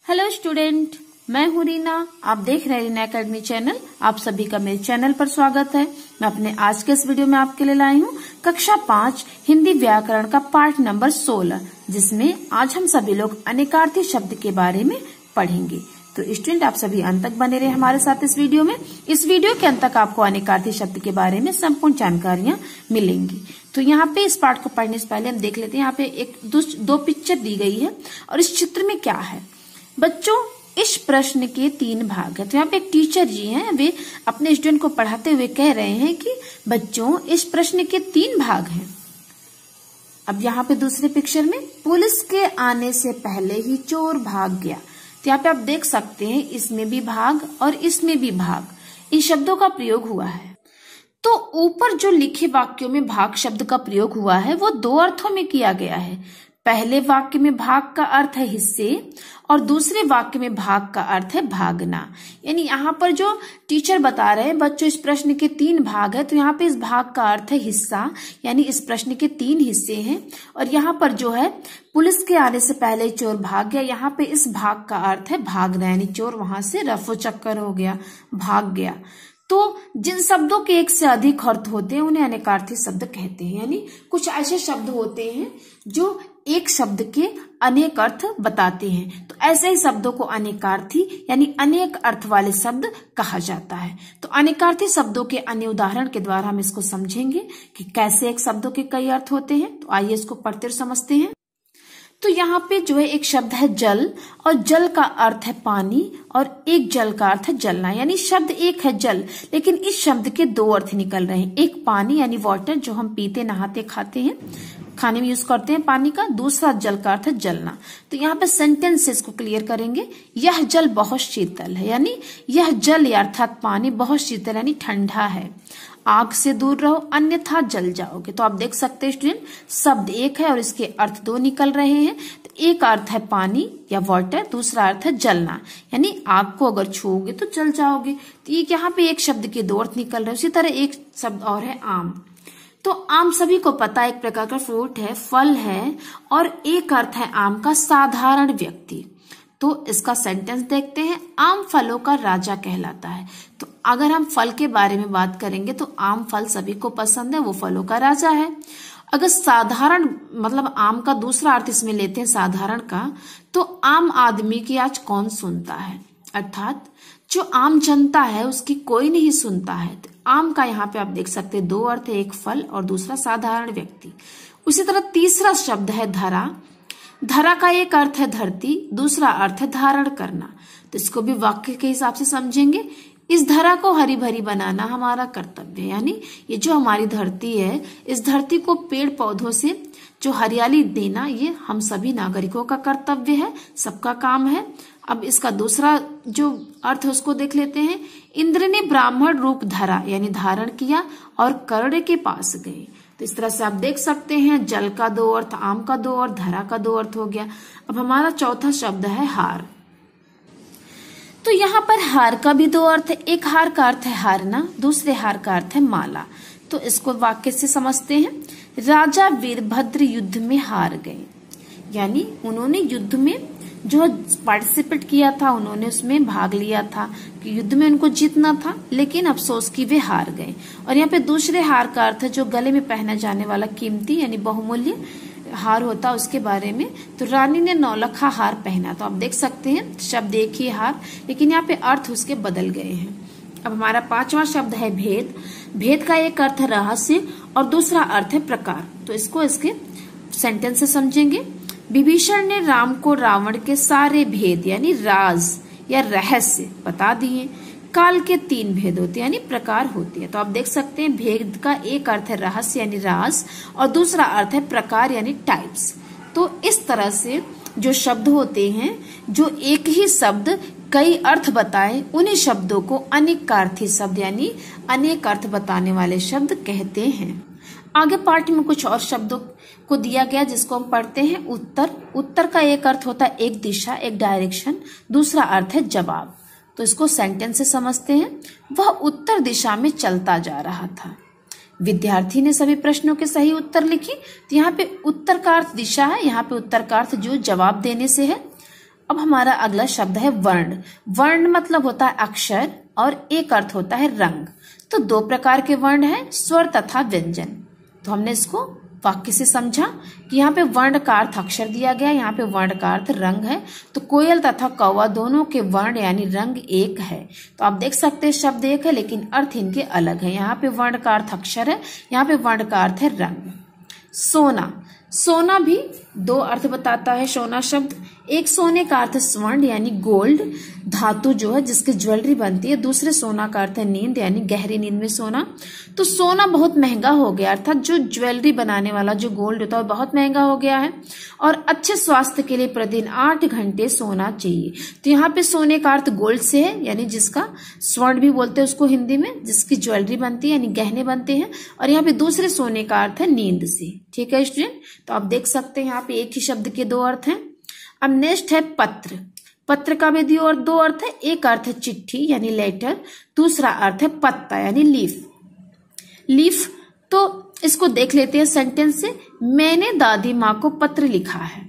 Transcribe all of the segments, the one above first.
Hello student, मैं हूँ रीना। आप देख रहे हैं रीना एकेडमी चैनल। आप सभी का मेरे चैनल पर स्वागत है। मैं अपने आज के इस वीडियो में आपके लिए लाई हूँ कक्षा 5 हिंदी व्याकरण का पाठ नंबर 16, जिसमें आज हम सभी लोग अनेकार्थी शब्द के बारे में पढ़ेंगे। तो स्टूडेंट, आप सभी अंत तक बने रहे हमारे साथ इस वीडियो में। इस वीडियो के अंत तक आपको अनेकार्थी शब्द के बारे में संपूर्ण जानकारियां मिलेंगी। तो यहाँ पे इस पाठ को पढ़ने से पहले हम देख लेते हैं। यहाँ पे दो पिक्चर दी गई है और इस चित्र में क्या है। बच्चों, इस प्रश्न के 3 भाग है। तो यहाँ पे एक टीचर जी हैं, वे अपने स्टूडेंट को पढ़ाते हुए कह रहे हैं कि बच्चों, इस प्रश्न के 3 भाग हैं। अब यहाँ पे दूसरे पिक्चर में पुलिस के आने से पहले ही चोर भाग गया। तो यहाँ पे आप देख सकते हैं, इसमें भी भाग और इसमें भी भाग, इन शब्दों का प्रयोग हुआ है। तो ऊपर जो लिखे वाक्यों में भाग शब्द का प्रयोग हुआ है वो 2 अर्थों में किया गया है। पहले वाक्य में भाग का अर्थ है हिस्से और दूसरे वाक्य में भाग का अर्थ है भागना। यानी यहाँ पर जो टीचर बता रहे हैं बच्चों, इस प्रश्न के 3 भाग है। तो यहाँ पे इस भाग का अर्थ है हिस्सा, यानी इस प्रश्न के 3 हिस्से हैं। और यहाँ पर जो है पुलिस के आने से पहले चोर भाग गया, यहाँ पे इस भाग का अर्थ है भागना, यानी चोर वहां से रफो चक्कर हो गया, भाग गया। तो जिन शब्दों के एक से अधिक अर्थ होते हैं उन्हें अनेकार्थी शब्द कहते हैं। यानी कुछ ऐसे शब्द होते हैं जो एक शब्द के अनेक अर्थ बताते हैं, तो ऐसे ही शब्दों को अनेकार्थी यानी अनेक अर्थ वाले शब्द कहा जाता है। तो अनेकार्थी शब्दों के अन्य उदाहरण के द्वारा हम इसको समझेंगे कि कैसे एक शब्दों के कई अर्थ होते हैं। तो आइए इसको पढ़ते और समझते हैं। तो यहाँ पे जो है एक शब्द है जल, और जल का अर्थ है पानी, और एक जल का अर्थ है जलना। यानी शब्द एक है जल, लेकिन इस शब्द के 2 अर्थ निकल रहे हैं। एक पानी यानी वाटर, जो हम पीते, नहाते, खाते हैं, खाने में यूज करते हैं पानी का। दूसरा जल का अर्थ है जलना। तो यहाँ पे सेंटेंस से इसको क्लियर करेंगे। यह जल बहुत शीतल है, यानी यह जल अर्थात पानी बहुत शीतल यानी ठंडा है। आग से दूर रहो अन्यथा जल जाओगे। तो आप देख सकते हैं स्टूडेंट, शब्द एक है और इसके अर्थ 2 निकल रहे हैं। तो एक अर्थ है पानी या वाटर, दूसरा अर्थ है जलना, यानी आग को अगर छूओगे तो जल जाओगे। तो ये यहाँ पे एक शब्द के 2 अर्थ निकल रहे हैं। उसी तरह एक शब्द और है आम। तो आम सभी को पता है एक प्रकार का फ्रूट है, फल है, और एक अर्थ है आम का साधारण व्यक्ति। तो इसका सेंटेंस देखते हैं। आम फलों का राजा कहलाता है। तो अगर हम फल के बारे में बात करेंगे तो आम फल सभी को पसंद है, वो फलों का राजा है। अगर साधारण मतलब आम का दूसरा अर्थ इसमें लेते हैं साधारण का, तो आम आदमी की आज कौन सुनता है, अर्थात जो आम जनता है उसकी कोई नहीं सुनता है। तो आम का यहाँ पे आप देख सकते हैं 2 अर्थ है, एक फल और दूसरा साधारण व्यक्ति। उसी तरह तीसरा शब्द है धरा। धरा का एक अर्थ है धरती, दूसरा अर्थ है धारण करना। तो इसको भी वाक्य के हिसाब से समझेंगे। इस धरा को हरी भरी बनाना हमारा कर्तव्य है, यानी ये जो हमारी धरती है, इस धरती को पेड़ पौधों से जो हरियाली देना, ये हम सभी नागरिकों का कर्तव्य है, सबका काम है। अब इसका दूसरा जो अर्थ है उसको देख लेते हैं। इंद्र ने ब्राह्मण रूप धरा, यानी धारण किया, और कर्ण के पास गए। तो इस तरह से आप देख सकते हैं, जल का 2 अर्थ, आम का 2 अर्थ, धरा का 2 अर्थ हो गया। अब हमारा चौथा शब्द है हार। तो यहाँ पर हार का भी 2 अर्थ है। एक हार का अर्थ है हारना, दूसरे हार का अर्थ है माला। तो इसको वाक्य से समझते हैं। राजा वीरभद्र युद्ध में हार गए, यानी उन्होंने युद्ध में जो पार्टिसिपेट किया था, उन्होंने उसमें भाग लिया था कि युद्ध में उनको जीतना था, लेकिन अफसोस की वे हार गए। और यहाँ पे दूसरे हार का अर्थ है जो गले में पहना जाने वाला कीमती यानी बहुमूल्य हार होता, उसके बारे में। तो रानी ने 9 लखा हार पहना। तो आप देख सकते हैं शब्द एक ही हार, लेकिन यहाँ पे अर्थ उसके बदल गए हैं। अब हमारा 5वां शब्द है भेद। भेद का एक अर्थ है रहस्य और दूसरा अर्थ है प्रकार। तो इसको इसके सेंटेंस से समझेंगे। विभीषण ने राम को रावण के सारे भेद यानी राज या रहस्य बता दिए। काल के 3 भेद होते हैं यानी प्रकार होती है। तो आप देख सकते हैं भेद का एक अर्थ है रहस्य यानी राज, और दूसरा अर्थ है प्रकार यानी टाइप्स। तो इस तरह से जो शब्द होते हैं, जो एक ही शब्द कई अर्थ बताए, उन्हीं शब्दों को अनेकार्थी शब्द यानी अनेक अर्थ बताने वाले शब्द कहते हैं। आगे पाठ में कुछ और शब्दों को दिया गया जिसको हम पढ़ते हैं। उत्तर। उत्तर का एक अर्थ होता है एक दिशा, एक डायरेक्शन, दूसरा अर्थ है जवाब। तो इसको सेंटेंस से समझते हैं। वह उत्तर दिशा में चलता जा रहा था। विद्यार्थी ने सभी प्रश्नों के सही उत्तर लिखी। तो यहाँ पे उत्तर का अर्थ दिशा है, यहाँ पे उत्तर का अर्थ जो जवाब देने से है। अब हमारा अगला शब्द है वर्ण। वर्ण मतलब होता है अक्षर और एक अर्थ होता है रंग। तो दो प्रकार के वर्ण हैं, स्वर तथा व्यंजन। तो हमने इसको वाक्य से समझा कि यहाँ पे वर्ण का अर्थ अक्षर दिया गया, यहाँ पे वर्ण का अर्थ रंग है। तो कोयल तथा कौवा दोनों के वर्ण यानी रंग एक है। तो आप देख सकते हैं शब्द एक है लेकिन अर्थ इनके अलग है। यहाँ पे वर्ण का अर्थ अक्षर है, यहाँ पे वर्ण का अर्थ है रंग। सोना, सोना भी दो अर्थ बताता है सोना शब्द। एक सोने का अर्थ स्वर्ण यानी गोल्ड, धातु जो है जिसकी ज्वेलरी बनती है। दूसरे सोना का अर्थ है नींद यानी गहरी नींद में सोना। तो सोना बहुत महंगा हो गया, अर्थात जो ज्वेलरी बनाने वाला जो गोल्ड होता है वो बहुत महंगा हो गया है। और अच्छे स्वास्थ्य के लिए प्रतिदिन 8 घंटे सोना चाहिए। तो यहाँ पे सोने का अर्थ गोल्ड से है, यानी जिसका स्वर्ण भी बोलते हैं उसको हिंदी में, जिसकी ज्वेलरी बनती है यानी गहने बनते हैं। और यहाँ पे दूसरे सोने का अर्थ है नींद से। ठीक है स्टूडेंट, तो आप देख सकते हैं यहाँ पे एक ही शब्द के दो अर्थ हैं। अब नेक्स्ट है पत्र। पत्र का भी दो अर्थ है। एक अर्थ है चिट्ठी यानी लेटर, दूसरा अर्थ है पत्ता यानी लीफ। लीफ, तो इसको देख लेते हैं सेंटेंस से। मैंने दादी माँ को पत्र लिखा है।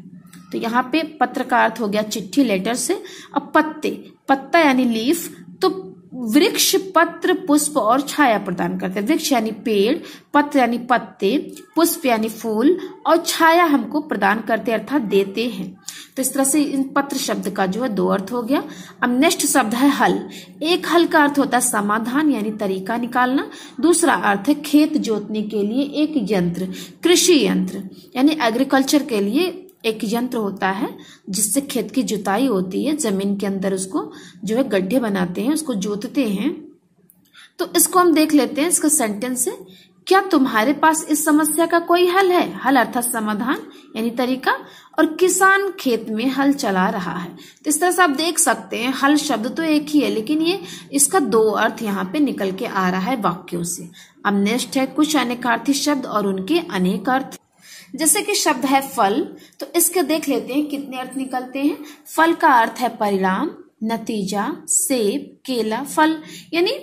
तो यहाँ पे पत्र का अर्थ हो गया चिट्ठी, लेटर से। अब पत्ते, पत्ता यानी लीफ। तो वृक्ष पत्र पुष्प और छाया प्रदान करते हैं। वृक्ष यानी पेड़, पत्र यानी पत्ते, पुष्प यानी फूल और छाया हमको प्रदान करते अर्थात देते हैं। तो इस तरह से इन पत्र शब्द का जो है दो अर्थ हो गया। अब नेक्स्ट शब्द है हल। एक हल का अर्थ होता है समाधान यानी तरीका निकालना। दूसरा अर्थ है खेत जोतने के लिए एक यंत्र, कृषि यंत्र यानी एग्रीकल्चर के लिए एक यंत्र होता है जिससे खेत की जुताई होती है। जमीन के अंदर उसको जो है गड्ढे बनाते हैं, उसको जोतते हैं। तो इसको हम देख लेते हैं इसका सेंटेंस है। क्या तुम्हारे पास इस समस्या का कोई हल है? हल अर्थात समाधान यानी तरीका। और किसान खेत में हल चला रहा है। तो इस तरह से आप देख सकते हैं हल शब्द तो एक ही है लेकिन ये इसका दो अर्थ यहाँ पे निकल के आ रहा है वाक्यों से। अब नेक्स्ट है कुछ अनेकार्थी शब्द और उनके अनेक अर्थ। जैसे कि शब्द है फल, तो इसके देख लेते हैं कितने अर्थ निकलते हैं। फल का अर्थ है परिणाम, नतीजा, सेब, केला। फल यानी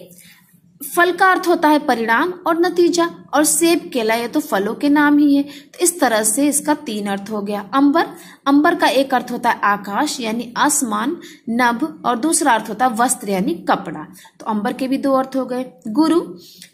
फल का अर्थ होता है परिणाम और नतीजा, और सेब, केला ये तो फलों के नाम ही है। तो इस तरह से इसका तीन अर्थ हो गया। अंबर, अंबर का एक अर्थ होता है आकाश यानी आसमान, नभ, और दूसरा अर्थ होता है वस्त्र यानी कपड़ा। तो अंबर के भी दो अर्थ हो गए। गुरु,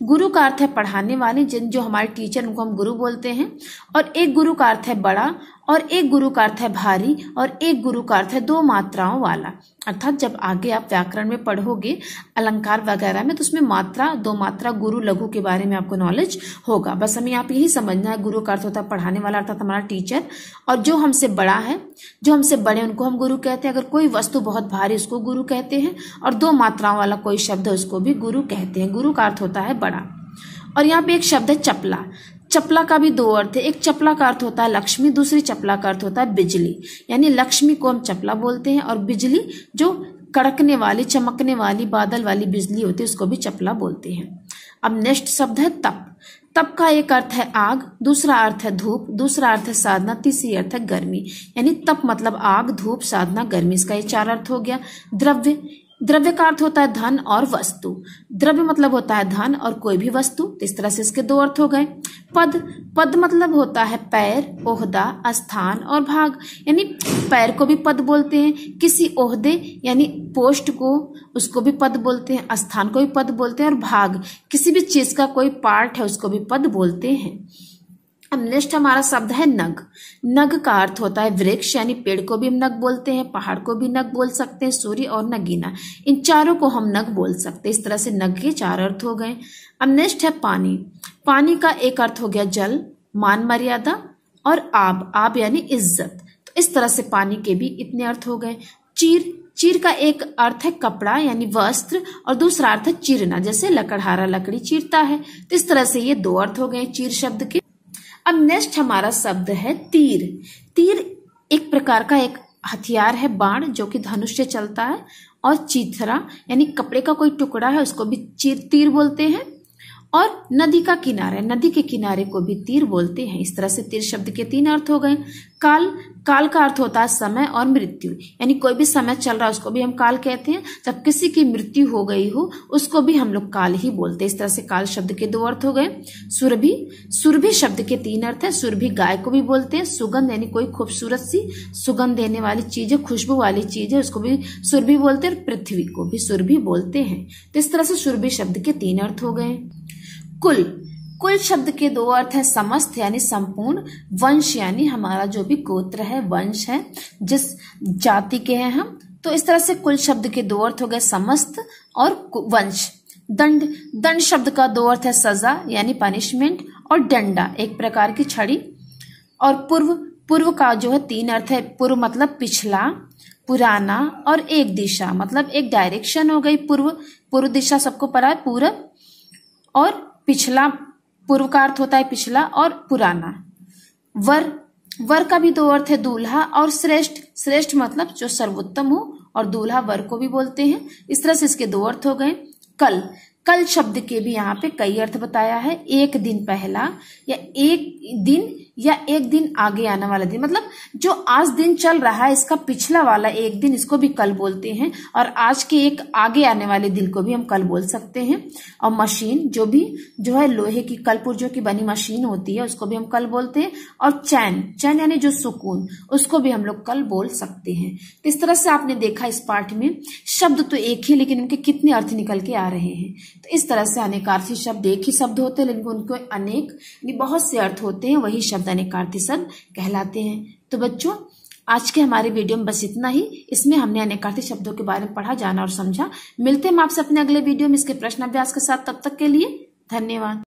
गुरु का अर्थ है पढ़ाने वाले, जो हमारे टीचर उनको हम गुरु बोलते हैं। और एक गुरु का अर्थ है बड़ा, और एक गुरु का अर्थ है भारी, और एक गुरु का अर्थ है दो मात्राओं वाला। अर्थात जब आगे आप व्याकरण में पढ़ोगे अलंकार वगैरह में तो उसमें मात्रा, दो मात्रा, गुरु, लघु के बारे में आपको नॉलेज होगा। बस हमें यहाँ पे यही समझना है गुरु का अर्थ होता है पढ़ाने वाला अर्थात हमारा टीचर, और जो हमसे बड़ा है, जो हमसे बड़े उनको हम गुरु कहते हैं। अगर कोई वस्तु बहुत भारी उसको गुरु कहते हैं, और दो मात्राओं वाला कोई शब्द है उसको भी गुरु कहते हैं। गुरु का अर्थ होता है बड़ा। और यहाँ पे एक शब्द है चपला। चपला का भी दो अर्थ है। एक चपला का अर्थ होता है लक्ष्मी, दूसरी चपला का अर्थ होता है बिजली। यानी लक्ष्मी को हम चपला बोलते हैं, और बिजली जो कड़कने वाली, चमकने वाली, बादल वाली बिजली होती है उसको भी चपला बोलते हैं। अब नेक्स्ट शब्द है तप। तप का एक अर्थ है आग, दूसरा अर्थ है धूप, दूसरा अर्थ है साधना, तीसरी अर्थ है गर्मी। यानी तप मतलब आग, धूप, साधना, गर्मी। इसका ये चार अर्थ हो गया। द्रव्य, द्रव्य का अर्थ होता है धन और वस्तु। द्रव्य मतलब होता है धन और कोई भी वस्तु। तो इस तरह से इसके दो अर्थ हो गए। पद, पद मतलब होता है पैर, ओहदा, स्थान और भाग। यानी पैर को भी पद बोलते हैं, किसी ओहदे यानी पोस्ट को उसको भी पद बोलते हैं, स्थान को भी पद बोलते हैं, और भाग किसी भी चीज का कोई पार्ट है उसको भी पद बोलते हैं। अब नेक्स्ट हमारा शब्द है नग। नग का अर्थ होता है वृक्ष, यानी पेड़ को भी हम नग बोलते हैं, पहाड़ को भी नग बोल सकते हैं, सूर्य और नगीना, इन चारों को हम नग बोल सकते हैं। इस तरह से नग के चार अर्थ हो गए। अब नेक्स्ट है पानी। पानी का एक अर्थ हो गया जल, मान मर्यादा, और आब, आब यानी इज्जत। तो इस तरह से पानी के भी इतने अर्थ हो गए। चीर, चीर का एक अर्थ है कपड़ा यानी वस्त्र, और दूसरा अर्थ है चीरना, जैसे लकड़हारा लकड़ी चीरता है। तो इस तरह से ये दो अर्थ हो गए चीर शब्द के। अब नेक्स्ट हमारा शब्द है तीर। तीर एक प्रकार का एक हथियार है, बाण जो कि धनुष से चलता है। और चीथरा यानी कपड़े का कोई टुकड़ा है उसको भी तीर बोलते हैं। और नदी का किनारा, नदी के किनारे को भी तीर बोलते हैं। इस तरह से तीर शब्द के 3 अर्थ हो गए। काल, काल का अर्थ होता है समय और मृत्यु, यानी कोई भी समय चल रहा है उसको भी हम काल कहते हैं। जब किसी की मृत्यु हो गई हो उसको भी हम लोग काल ही बोलते हैं। इस तरह से काल शब्द के 2 अर्थ हो गए। सुरभि, सुरभि शब्द के 3 अर्थ है। सुरभि गाय को भी बोलते हैं। सुगंध यानी कोई खूबसूरत सी सुगंध देने वाली चीज है, खुशबू वाली चीज है, उसको भी सुरभि बोलते हैं। और पृथ्वी को भी सुरभि बोलते हैं। तो इस तरह से सुरभि शब्द के 3 अर्थ हो गए। कुल, कुल शब्द के 2 अर्थ है। समस्त यानी संपूर्ण, वंश यानी हमारा जो भी गोत्र है, वंश है, जिस जाति के हैं हम। तो इस तरह से कुल शब्द के 2 अर्थ हो गए, समस्त और वंश। दंड, दंड शब्द का 2 अर्थ है। सजा यानी पनिशमेंट, और डंडा एक प्रकार की छड़ी। और पूर्व, पूर्व का जो है 3 अर्थ है। पूर्व मतलब पिछला, पुराना, और एक दिशा मतलब एक डायरेक्शन हो गई। पूर्व, पूर्व दिशा सबको पता है, पूरब। और पिछला, पूर्व का अर्थ होता है पिछला, और पुराना। वर, वर का भी 2 अर्थ है। दूल्हा और श्रेष्ठ, श्रेष्ठ मतलब जो सर्वोत्तम हो, और दूल्हा वर को भी बोलते हैं। इस तरह से इसके 2 अर्थ हो गए। कल, कल शब्द के भी यहाँ पे कई अर्थ बताया है। एक दिन पहला, या एक दिन, या एक दिन आगे आने वाला दिन, मतलब जो आज दिन चल रहा है इसका पिछला वाला एक दिन, इसको भी कल बोलते हैं। और आज के एक आगे आने वाले दिन को भी हम कल बोल सकते हैं। और मशीन जो भी जो है लोहे की, कल पुर्जों की बनी मशीन होती है, उसको भी हम कल बोलते हैं। और चैन, चैन यानी जो सुकून, उसको भी हम लोग कल बोल सकते हैं। तो इस तरह से आपने देखा इस पाठ में शब्द तो एक ही, लेकिन उनके कितने अर्थ निकल के आ रहे हैं। तो इस तरह से अनेकार्थी शब्द एक ही शब्द होते हैं, लेकिन उनको अनेक बहुत से अर्थ होते हैं, वही शब्द अनेकार्थी शब्द कहलाते हैं। तो बच्चों, आज के हमारे वीडियो में बस इतना ही। इसमें हमने अनेकार्थी शब्दों के बारे में पढ़ा, जाना और समझा। मिलते हैं आपसे अपने अगले वीडियो में इसके प्रश्न अभ्यास के साथ। तब तक के लिए धन्यवाद।